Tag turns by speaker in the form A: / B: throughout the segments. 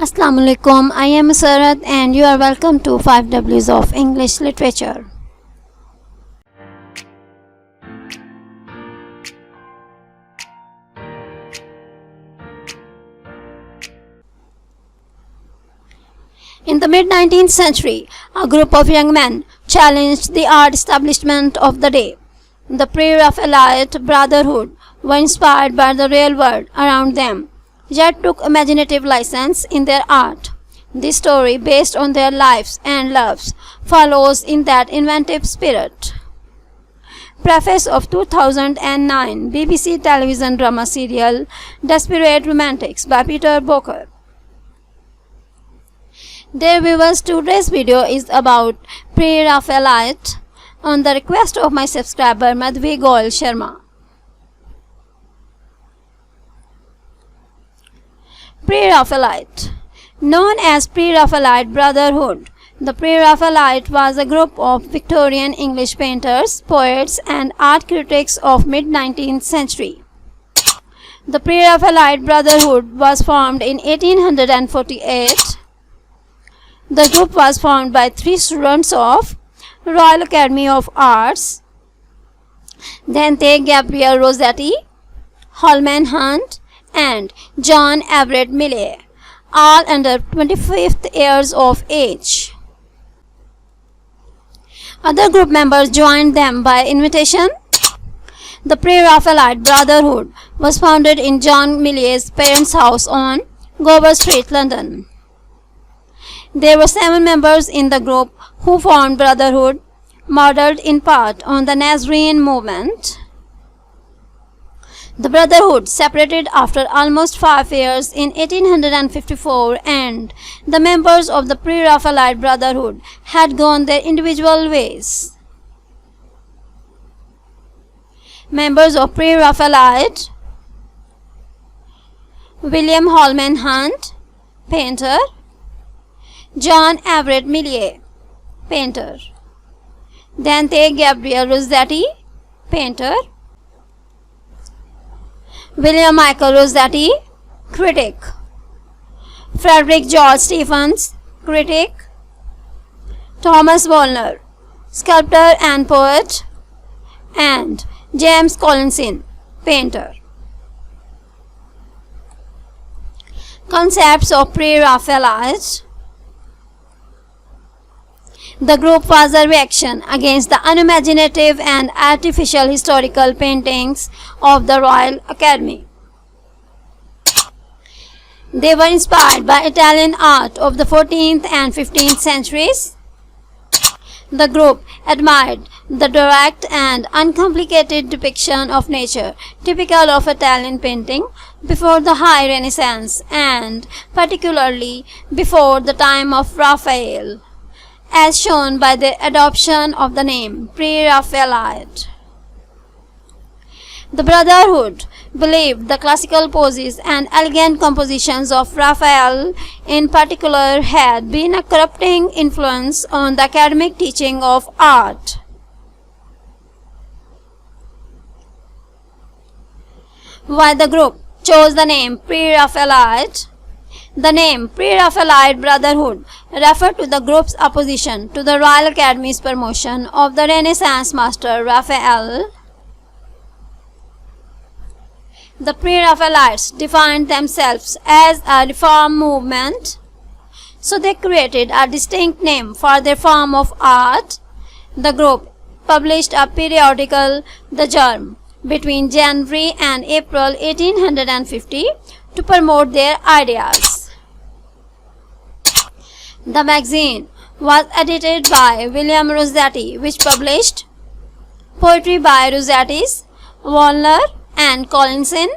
A: Assalamu alaikum. I am Sarat and you are welcome to 5 W's of English Literature. In the mid-19th century, a group of young men challenged the art establishment of the day. The Pre-Raphaelite Brotherhood were inspired by the real world around them, yet took imaginative license in their art. This story, based on their lives and loves, follows in that inventive spirit. Preface of 2009 BBC television drama serial Desperate Romantics by Peter Booker. Dear viewers, today's video is about Pre-Raphaelite on the request of my subscriber Madhvi Goel Sharma. Pre-Raphaelite. Known as Pre-Raphaelite Brotherhood, the Pre-Raphaelite was a group of Victorian English painters, poets and art critics of mid-19th century. The Pre-Raphaelite Brotherhood was formed in 1848. The group was formed by 3 students of Royal Academy of Arts, Dante Gabriel Rossetti, Holman Hunt and John Everett Millais, all under 25th years of age. Other group members joined them by invitation. The Pre-Raphaelite Brotherhood was founded in John Millais' parents' house on Gower Street, London. There were 7 members in the group who formed Brotherhood, modeled in part on the Nazarene movement. The Brotherhood separated after almost 5 years in 1854 and the members of the Pre-Raphaelite Brotherhood had gone their individual ways. Members of Pre-Raphaelite: William Holman Hunt, painter; John Everett Millais, painter; Dante Gabriel Rossetti, painter; William Michael Rossetti, critic; Frederick George Stephens, critic; Thomas Woolner, sculptor and poet; and James Collinson, painter. Concepts of Pre-Raphaelite. The group was a reaction against the unimaginative and artificial historical paintings of the Royal Academy. They were inspired by Italian art of the 14th and 15th centuries. The group admired the direct and uncomplicated depiction of nature typical of Italian painting before the High Renaissance and particularly before the time of Raphael, as shown by the adoption of the name Pre-Raphaelite. The Brotherhood believed the classical poses and elegant compositions of Raphael in particular had been a corrupting influence on the academic teaching of art. Why the group chose the name Pre-Raphaelite? The name Pre-Raphaelite Brotherhood referred to the group's opposition to the Royal Academy's promotion of the Renaissance master Raphael. The Pre-Raphaelites defined themselves as a reform movement, so they created a distinct name for their form of art. The group published a periodical, The Germ, between January and April 1850 to promote their ideas. The magazine was edited by William Rossetti, which published poetry by Rossetti's, Woolner and Collinson,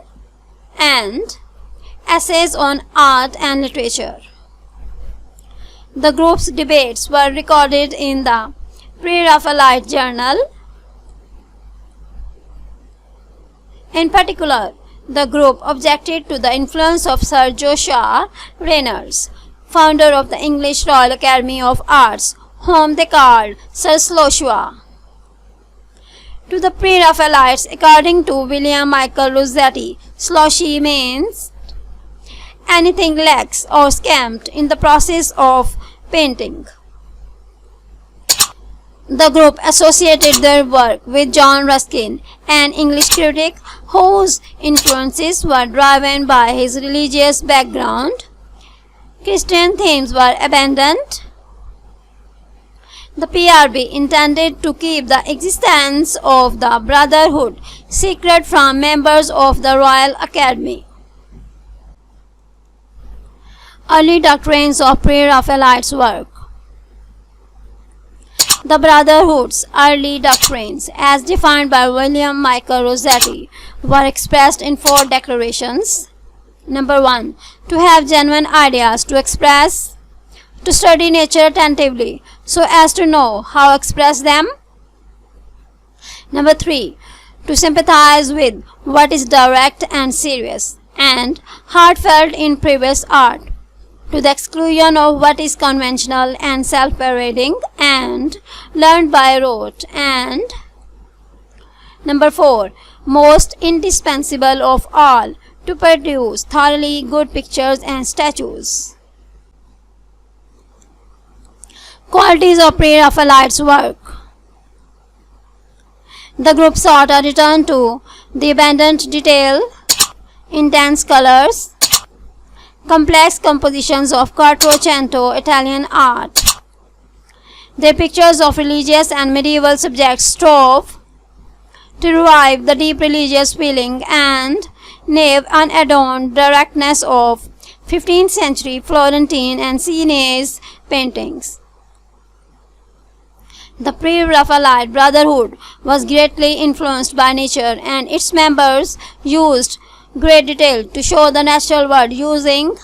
A: and essays on art and literature. The group's debates were recorded in the Pre-Raphaelite Journal. In particular, the group objected to the influence of Sir Joshua Reynolds, founder of the English Royal Academy of Arts, whom they called Sir Sloshua. To the Pre-Raphaelites, according to William Michael Rossetti, sloshy means anything lax or scamped in the process of painting. The group associated their work with John Ruskin, an English critic whose influences were driven by his religious background. Christian themes were abandoned. The PRB intended to keep the existence of the Brotherhood secret from members of the Royal Academy. Early doctrines of Pre-Raphaelite's work. The Brotherhood's early doctrines, as defined by William Michael Rossetti, were expressed in 4 declarations. Number 1. To have genuine ideas to express, to study nature attentively so as to know how to express them. Number 3. To sympathize with what is direct and serious and heartfelt in previous art, to the exclusion of what is conventional and self-parading and learned by rote. And number 4, most indispensable of all, to produce thoroughly good pictures and statues. Qualities of Pre-Raphaelite's work. The group sought a return to the abundant detail, intense colors, complex compositions of Quattrocento Italian art. Their pictures of religious and medieval subjects strove to revive the deep religious feeling and naive, unadorned directness of 15th century Florentine and Sienese paintings. The Pre-Raphaelite Brotherhood was greatly influenced by nature, and its members used great detail to show the natural world using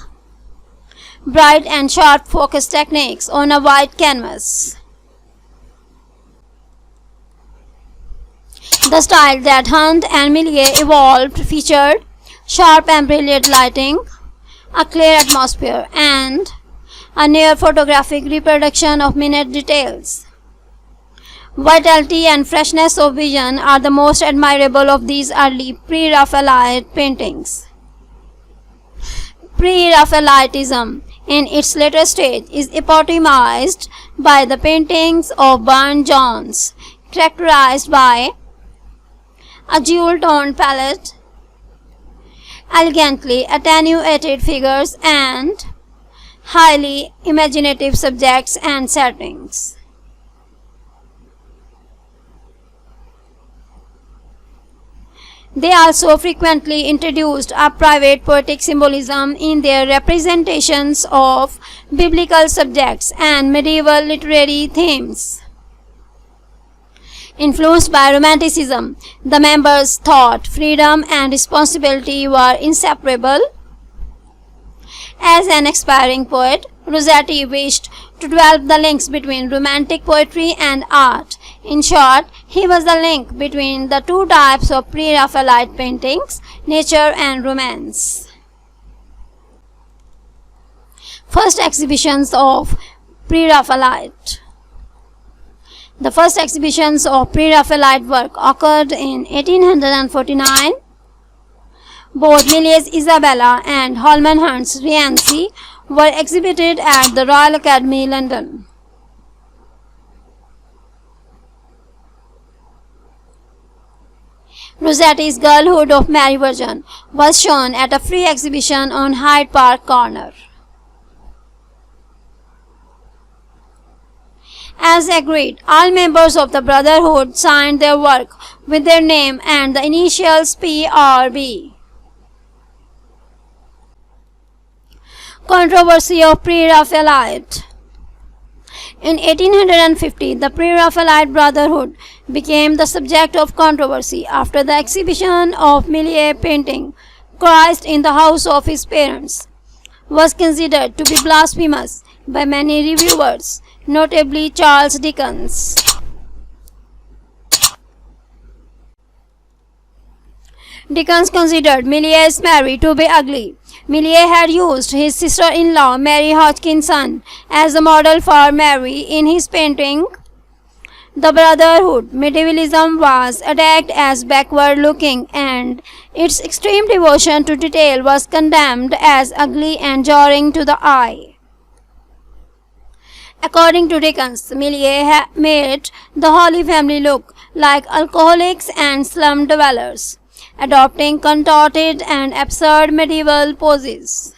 A: bright and sharp focus techniques on a white canvas. The style that Hunt and Millet evolved featured sharp and brilliant lighting, a clear atmosphere, and a near photographic reproduction of minute details. Vitality and freshness of vision are the most admirable of these early Pre-Raphaelite paintings. Pre-Raphaelitism in its later stage is epitomized by the paintings of Burne-Jones, characterized by a jewel-toned palette, elegantly attenuated figures, and highly imaginative subjects and settings. They also frequently introduced a private poetic symbolism in their representations of biblical subjects and medieval literary themes. Influenced by Romanticism, the members thought freedom and responsibility were inseparable. As an aspiring poet, Rossetti wished to develop the links between Romantic poetry and art. In short, he was the link between the 2 types of Pre-Raphaelite paintings, nature and romance. First exhibitions of Pre-Raphaelite. The first exhibitions of Pre-Raphaelite work occurred in 1849. Both Millet's Isabella and Holman Hunt's Rienzi were exhibited at the Royal Academy, London. Rossetti's Girlhood of Mary Virgin was shown at a free exhibition on Hyde Park Corner. As agreed, all members of the Brotherhood signed their work with their name and the initials P.R.B. Controversy of Pre-Raphaelite. In 1850, the Pre-Raphaelite Brotherhood became the subject of controversy after the exhibition of Millet painting Christ in the house of his parents was considered to be blasphemous by many reviewers, notably Charles Dickens. Dickens considered Millet's Mary to be ugly. Millet had used his sister-in-law Mary Hodgkinson as a model for Mary in his painting The Brotherhood. Medievalism was attacked as backward-looking, and its extreme devotion to detail was condemned as ugly and jarring to the eye. According to Dickens, Millier made the Holy Family look like alcoholics and slum dwellers, adopting contorted and absurd medieval poses.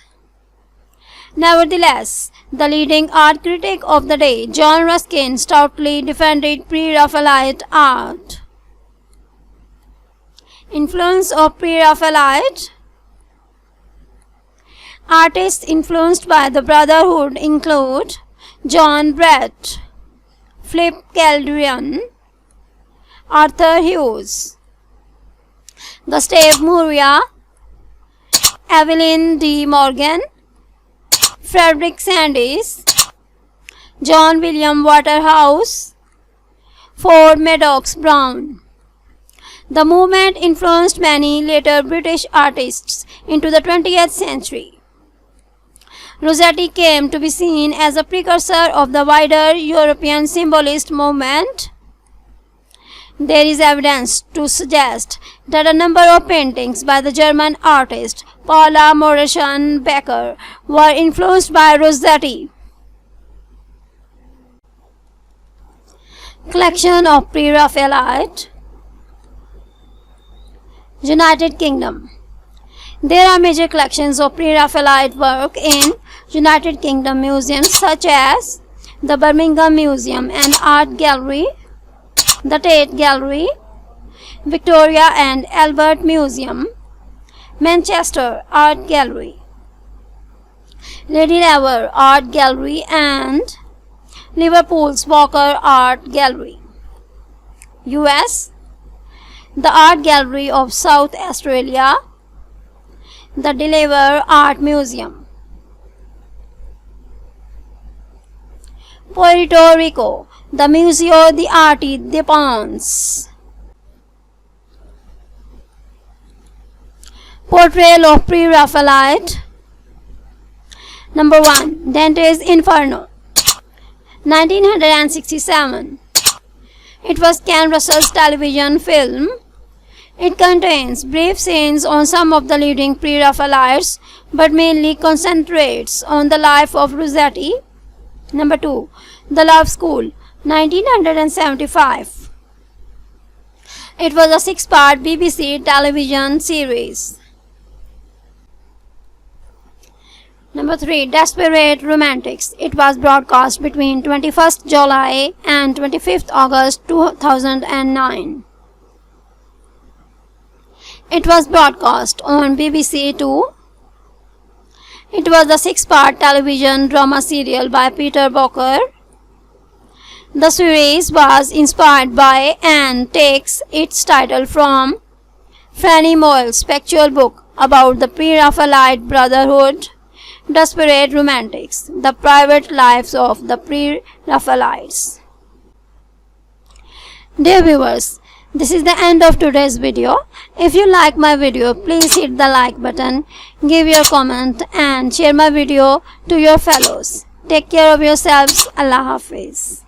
A: Nevertheless, the leading art critic of the day, John Ruskin, stoutly defended Pre-Raphaelite art. Influence of Pre-Raphaelite. Artists influenced by the Brotherhood include John Brett, Philip Caldrian, Arthur Hughes, Gustave Moria, Evelyn D. Morgan, Frederick Sandys, John William Waterhouse, Ford Madox Brown. The movement influenced many later British artists into the 20th century. Rossetti came to be seen as a precursor of the wider European symbolist movement. There is evidence to suggest that a number of paintings by the German artist Paula Morrison Becker were influenced by Rossetti. Collection of Pre-Raphaelite. United Kingdom. There are major collections of Pre-Raphaelite work in United Kingdom museums such as the Birmingham Museum and Art Gallery, the Tate Gallery, Victoria and Albert Museum, Manchester Art Gallery, Lady Lever Art Gallery and Liverpool's Walker Art Gallery. US, the Art Gallery of South Australia, the Delaware Art Museum. Puerto Rico, the Museo de Arte de Ponce. Portrayal of Pre-Raphaelite. Number 1. Dante's Inferno, 1967. It was Ken Russell's television film. It contains brief scenes on some of the leading Pre-Raphaelites, but mainly concentrates on the life of Rossetti. Number 2. The Love School, 1975. It was a 6-part BBC television series. Number 3. Desperate Romantics. It was broadcast between 21st July and 25th August 2009. It was broadcast on BBC Two. It was a 6-part television drama serial by Peter Booker. The series was inspired by and takes its title from Fanny Moyle's factual book about the Pre-Raphaelite Brotherhood, Desperate Romantics, the private lives of the Pre-Raphaelites. Dear viewers, this is the end of today's video. If you like my video, please hit the like button, give your comment and share my video to your fellows. Take care of yourselves. Allah Hafiz.